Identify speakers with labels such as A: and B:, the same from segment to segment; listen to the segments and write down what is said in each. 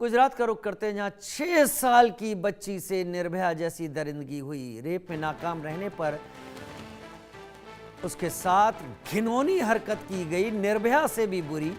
A: गुजरात का रुख करते हैं, जहां 6 साल की बच्ची से निर्भया जैसी दरिंदगी हुई। रेप में नाकाम रहने पर उसके साथ घिनौनी हरकत की गई। निर्भया से भी बुरी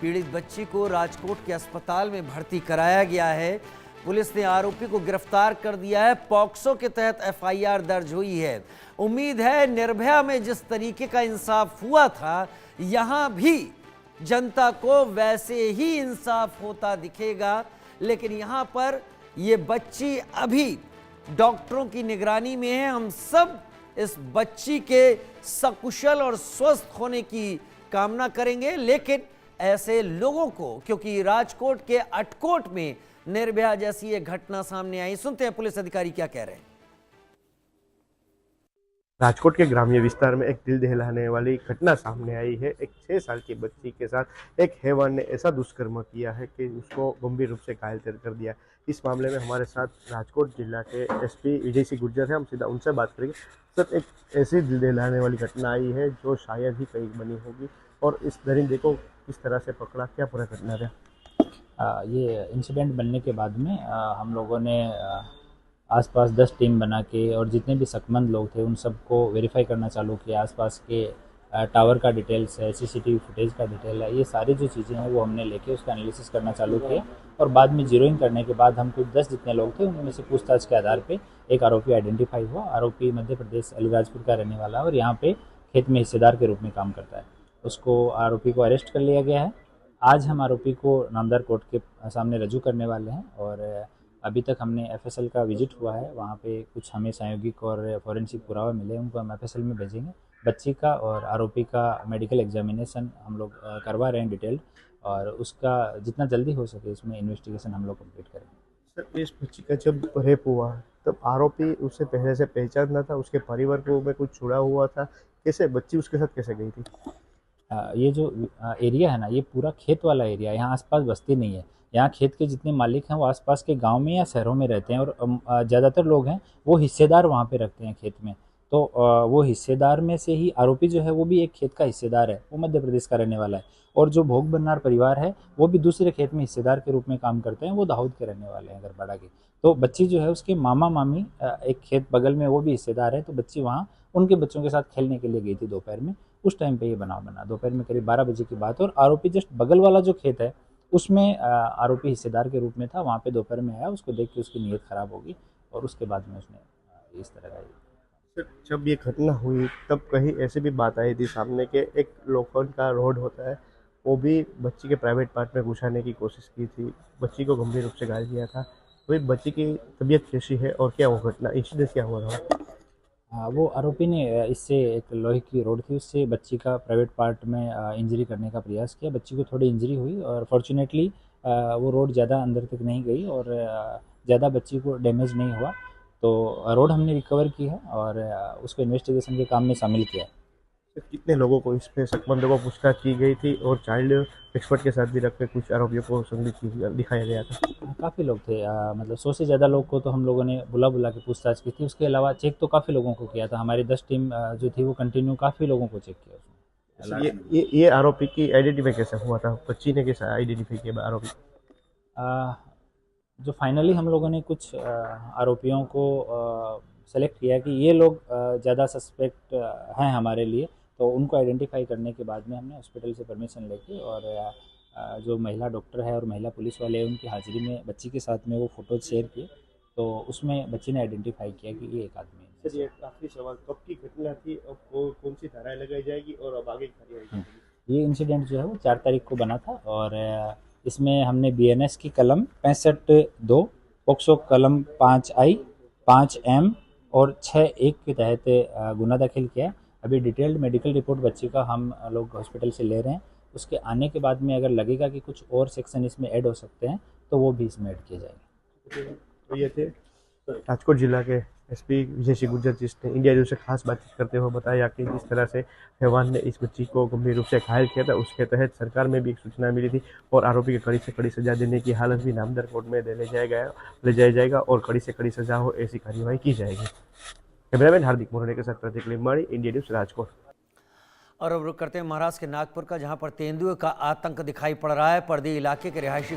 A: पीड़ित बच्ची को राजकोट के अस्पताल में भर्ती कराया गया है। पुलिस ने आरोपी को गिरफ्तार कर दिया है। पॉक्सो के तहत एफआईआर दर्ज हुई है। उम्मीद है निर्भया में जिस तरीके का इंसाफ हुआ था, यहां भी जनता को वैसे ही इंसाफ होता दिखेगा। लेकिन यहां पर यह बच्ची अभी डॉक्टरों की निगरानी में है। हम सब इस बच्ची के सकुशल और स्वस्थ होने की कामना करेंगे। लेकिन ऐसे लोगों को, क्योंकि राजकोट के अटकोट में निर्भया जैसी एक घटना सामने आई, सुनते हैं पुलिस अधिकारी क्या कह रहे हैं।
B: राजकोट के ग्रामीण विस्तार में एक दिल दहलाने वाली घटना सामने आई है। एक 6 साल की बच्ची के साथ एक हैवान ने ऐसा दुष्कर्म किया है कि उसको गंभीर रूप से घायल कर दिया। इस मामले में हमारे साथ राजकोट जिला के एसपी विजय सिंह गुर्जर है। हम सीधा उनसे बात करेंगे। सर, एक ऐसी दिल दहलाने वाली घटना आई है जो शायद ही कहीं बनी होगी, और इस दरिंदे को किस तरह से पकड़ा, क्या पूरा घटना रहा?
C: ये इंसिडेंट बनने के बाद में हम लोगों ने आसपास 10 टीम बना के और जितने भी शक्मंद लोग थे उन सबको वेरीफाई करना चालू किया। आसपास के टावर का डिटेल्स है, सीसीटीवी फुटेज का डिटेल है, ये सारी जो चीज़ें हैं वो हमने लेके उसका एनालिसिस करना चालू किया। और बाद में जीरोइंग करने के बाद हम कुछ 10 जितने लोग थे उनमें से पूछताछ के आधार पे एक आरोपी आइडेंटिफाई हुआ। आरोपी मध्य प्रदेश अलीराजपुर का रहने वाला है और यहाँ पे खेत में हिस्सेदार के रूप में काम करता है। उसको आरोपी को अरेस्ट कर लिया गया है। आज हम आरोपी को नामदार कोर्ट के सामने रजू करने वाले हैं। और अभी तक हमने एफएसएल का विजिट हुआ है, वहाँ पे कुछ हमें प्रायोगिक और फॉरेंसिक पुरावा मिले, उनको हम एफएसएल में भेजेंगे। बच्ची का और आरोपी का मेडिकल एग्जामिनेशन हम लोग करवा रहे हैं डिटेल, और उसका जितना जल्दी हो सके इसमें इन्वेस्टिगेशन हम लोग कंप्लीट करेंगे।
B: सर, इस बच्ची का जब रेप हुआ तब आरोपी उसे पहले से पहचानता था? उसके परिवार को में कुछ छुड़ा हुआ था? कैसे बच्ची उसके साथ कैसे गई थी?
C: ये जो एरिया है ना, ये पूरा खेत वाला एरिया है। यहाँ आसपास बस्ती नहीं है। यहाँ खेत के जितने मालिक हैं वो आसपास के गांव में या शहरों में रहते हैं, और ज़्यादातर लोग हैं वो हिस्सेदार वहाँ पे रखते हैं खेत में। तो वो हिस्सेदार में से ही आरोपी जो है वो भी एक खेत का हिस्सेदार है, वो मध्य प्रदेश का रहने वाला है। और जो भोग बन्नार परिवार है वो भी दूसरे खेत में हिस्सेदार के रूप में काम करते हैं, वो दाऊद के रहने वाले हैं, गरबाड़ा के। तो बच्ची जो है उसके मामा मामी एक खेत बगल में वो भी हिस्सेदार है, तो बच्ची वहाँ उनके बच्चों के साथ खेलने के लिए गई थी दोपहर में। उस टाइम पे ये बनाव बना, दोपहर में करीब 12 बजे की बात है। और आरोपी जस्ट बगल वाला जो खेत है उसमें आरोपी हिस्सेदार के रूप में था, वहाँ पे दोपहर में आया। उसको देख के उसकी नीयत ख़राब होगी और उसके बाद में उसने इस तरह का।
B: सर, जब ये घटना हुई तब कहीं ऐसी भी बात आई थी सामने के एक लोखंड का रोड होता है, वो भी बच्ची के प्राइवेट पार्ट में घुसाने की कोशिश की थी, बच्ची को गंभीर रूप से घायल किया था। वही बच्ची की तबीयत कैसी है और क्या वो घटना इंसिडेंट क्या हुआ था?
C: वो आरोपी ने इससे एक लोहे की रोड थी, उससे बच्ची का प्राइवेट पार्ट में इंजरी करने का प्रयास किया। बच्ची को थोड़ी इंजरी हुई और फॉर्चुनेटली वो रोड ज़्यादा अंदर तक नहीं गई और ज़्यादा बच्ची को डैमेज नहीं हुआ। तो रोड हमने रिकवर की है और उसको इन्वेस्टिगेशन के काम में शामिल किया है।
B: सर, कितने लोगों को इस पे शक्मंदों को पूछताछ की गई थी और चाइल्ड एक्सपर्ट के साथ भी रख के कुछ आरोपियों को संदिग्ध दिखाया गया था?
C: काफ़ी लोग थे, मतलब 100 से ज़्यादा लोग को तो हम लोगों ने बुला के पूछताछ की थी। उसके अलावा चेक तो काफ़ी लोगों को किया था। हमारी 10 टीम जो थी वो कंटिन्यू काफ़ी लोगों को चेक किया उसमें।
B: ये आरोपी की आइडेंटिफाई कैसे हुआ था? बच्ची ने कैसे आइडेंटिफाई किया आरोपी?
C: जो फाइनली हम लोगों ने कुछ आरोपियों को सेलेक्ट किया कि ये लोग ज़्यादा सस्पेक्ट हैं हमारे लिए, तो उनको आइडेंटिफाई करने के बाद में हमने हॉस्पिटल से परमिशन लेके और जो महिला डॉक्टर है और महिला पुलिस वाले हैं उनकी हाजिरी में बच्ची के साथ में वो फ़ोटोज शेयर किए, तो उसमें बच्ची ने आइडेंटिफाई किया कि ये एक आदमी है।
B: सर, ये आखिरी सवाल, कब की घटना थी, अब कौन सी धाराएं लगाई जाएगी और अब आगे की कार्रवाई होगी?
C: ये इंसिडेंट जो है वो 4 तारीख को बना था और इसमें हमने बीएनएस की कलम 65(2), पॉक्सो कलम 5I, 5M और 6(1) के तहत गुना दाखिल किया। अभी डिटेल्ड मेडिकल रिपोर्ट बच्ची का हम लोग हॉस्पिटल से ले रहे हैं। उसके आने के बाद में अगर लगेगा कि कुछ और सेक्शन इसमें ऐड हो सकते हैं तो वो भी इसमें ऐड किए जाएंगे।
B: तो ये थे राजकोट जिला के एसपी विजय सिंह गुर्जर, जिसने इंडिया न्यूज़ से खास बातचीत करते हुए बताया कि जिस तरह से हैवान ने इस बच्ची को गंभीर रूप से घायल किया था, उसके तहत सरकार में भी एक सूचना मिली थी और आरोपी को कड़ी से कड़ी सजा देने की हालत भी नामदार कोर्ट में ले जाया जाएगा और कड़ी से कड़ी सजा हो ऐसी कार्रवाई की जाएगी। कैमरामैन हार्दिक मोरने के साथ प्रतीक लिम्बाड़ी, इंडिया न्यूज़, राजकोट।
A: और अब रुक करते हैं महाराष्ट्र के नागपुर का, जहां पर तेंदुए का आतंक दिखाई पड़ रहा है। पर्दी इलाके के रिहायशी